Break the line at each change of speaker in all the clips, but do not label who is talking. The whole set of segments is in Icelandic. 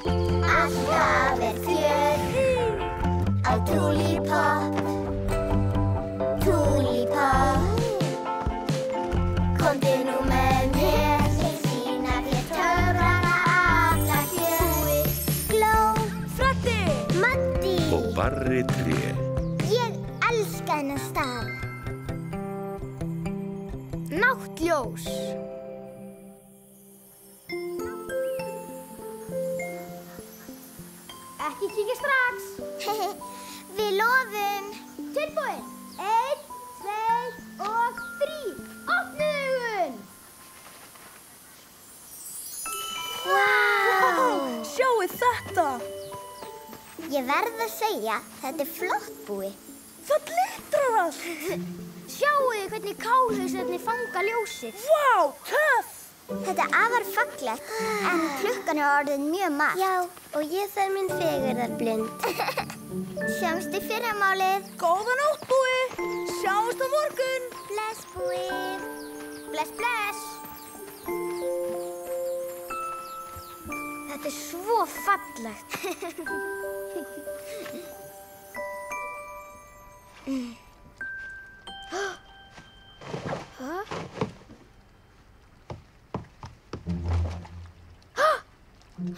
Alltaf fjör á Tulipopp. Tulipopp. Komdu nú með mér, ég sýna þér töfrana alla hér. Gló, Freddi, Matti
og Barri tré.
Ég elska þennan stað. Náttljós. Ekki kíkja strax. Við lofum. Tilbúin. 1, 2 og 3. Opnið augun. Vá!
Sjáið þetta!
Ég verð að segja, þetta er flott búi.
Það glitrar allt!
Sjáuði hvernig kálhausarnir fanga ljósið.
Vá, töff!
Þetta er afar fallegt, en klukkan er orðin mjög margt. Já, og ég þarf minn fegurðarblind. Sjáumst í fyrramálið.
Góða nótt, búi! Sjáumst á morgun!
Bless, búi. Bless, bless. Þetta er svo fallegt.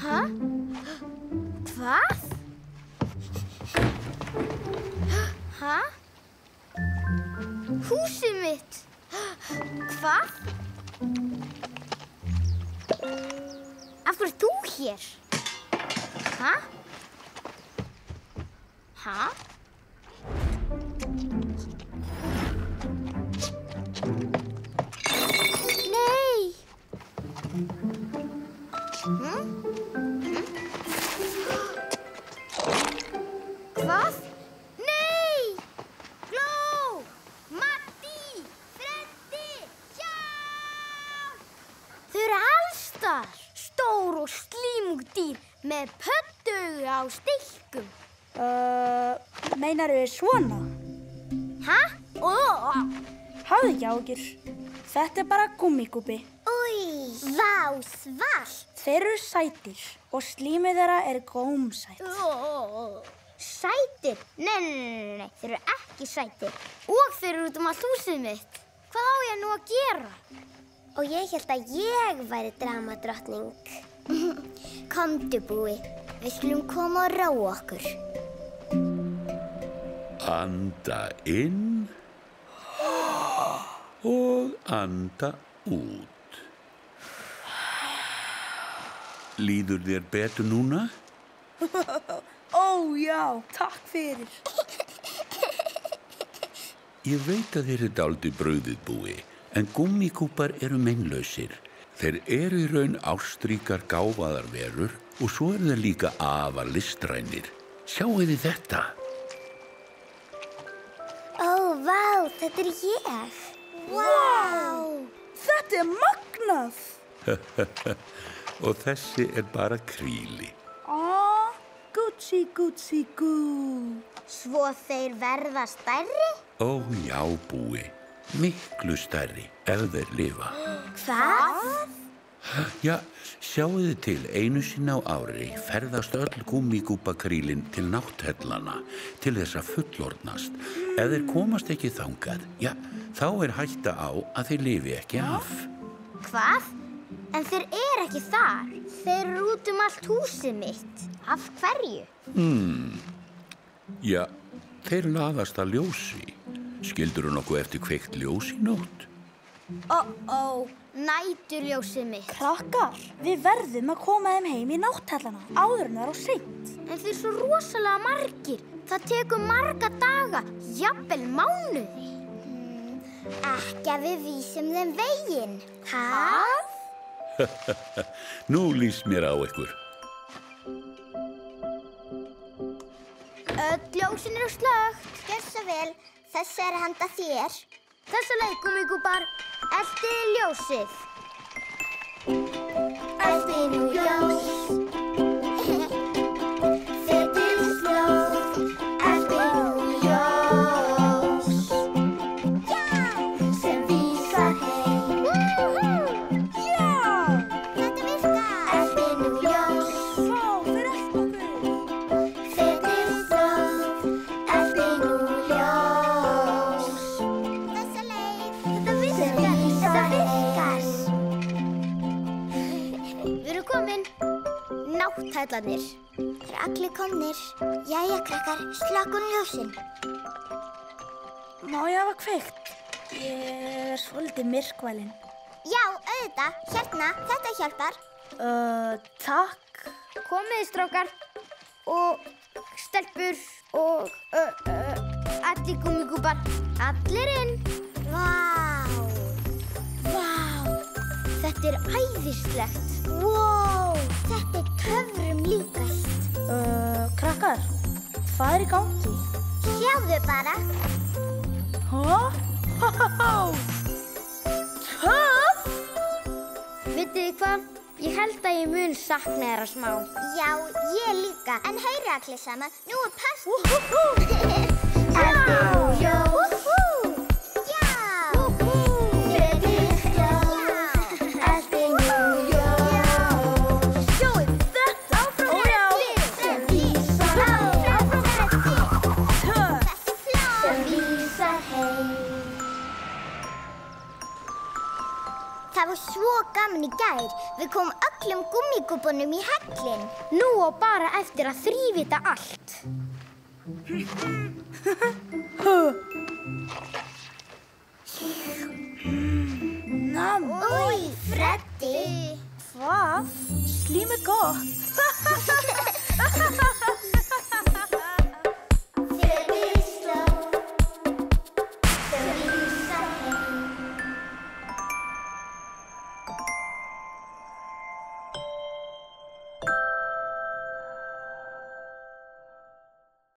Hæ? Hvað? Hæ? Húsið mitt. Hvað? Af hverju ert þú hér? Hæ? Hæ? Nei! Hvað? Nei! Gló! Matti! Freddi! Hjálp! Þau eru allsstaðar. Stór og slímug dýr með pöddaugu á stilkum.
Meinarðu svona?
Hæ?
Hafðu ekki áhyggjur. Þetta er bara gúmmígúbbi.
Új, vá, svart.
Þeir eru sætir og slímið þeirra er gómsætt.
Sætir? Nei, þeir eru ekki sætir. Og þeir eru út allt húsið mitt. Hvað á ég nú að gera? Og ég hélt að ég væri dramadrottning. Komdu, búi. Við skulum koma og ráa okkur.
Anda inn og anda út. Líður þér betur núna?
Ó, já, takk fyrir.
Ég veit að þér er dálítið brugðið, búi, en gúmmíkúpar eru meinlausir. Þeir eru í raun ástríkar gáfaðar verur og svo eru þeir líka afar listrænir. Sjáið þið þetta?
Ó, vá, þetta er ég.
Vá! Þetta er magnað!
Og þessi er bara kríli.
Gútsi, gútsi, gú.
Svo þeir verða stærri?
Ó, já, búi. Miklu stærri ef þeir lifa.
Hvað?
Já, sjáið þið til, einu sinni á ári ferðast öll gúmmíkúpakrílin til nátthellana til þess að fullorðnast. Ef þeir komast ekki þangað, já, þá er hætta á að þeir lifi ekki af.
Hvað? En þeir eru ekki þar. Þeir eru út allt húsið mitt. Af hverju?
Já, þeir laðast að ljósi. Skildirðu nokkuð eftir kveikt ljós í nótt?
Næturljósið mitt.
Krakkar, við verðum að koma þeim heim í nátthellana áður en það er of seint.
En þeir eru svo rosalega margir. Það tekur marga daga, jafnvel mánuði. Ekki að við vísum þeim veginn. Hæ?
Nú líst mér á ykkur.
Öll ljósin eru slökkt. Gjörðu svo vel, þessi er handa þér. Þessa leið, gúmmíkúpar, eltið ljósið. Eltið nú ljós. Setið slóð. Eltið nú ljós. Já! Sem vísar heim.
Já!
Þetta virkar. Eltið nú ljós.
Vá,
nátthællarnir. Þeir allir komnir. Jæja, krakkar, slökkun ljósin.
Má ég hafa kveikt? Ég svolítið myrkvælin.
Já, auðvitað. Hérna, þetta hjálpar.
Takk.
Komiði, strákar. Og stelpur og allir gúmmíkúbar. Allir inn. Vá. Þetta æðislegt. Wow, þetta töfrum líkast.
Krakkar, hvað í gangi?
Sjáðu bara.
Töff!
Vitið þið hvað? Ég held að ég mun sakna þeirra smá. Já, ég líka. En heyri allir saman. Nú partí. Eftir jól. Já. Fyrir jól. Eftir jól.
Sjóið þetta!
Áfram eftir. Sem vísar áfram eftir.
Töff!
Sem vísar heim. Það var svo gaman í gær. Við komum öllum gúmmíkúbunum í hellinn. Nú og bara eftir að þrífita allt.
Nam!
Új, Freddi.
Hvað? Slím er gott.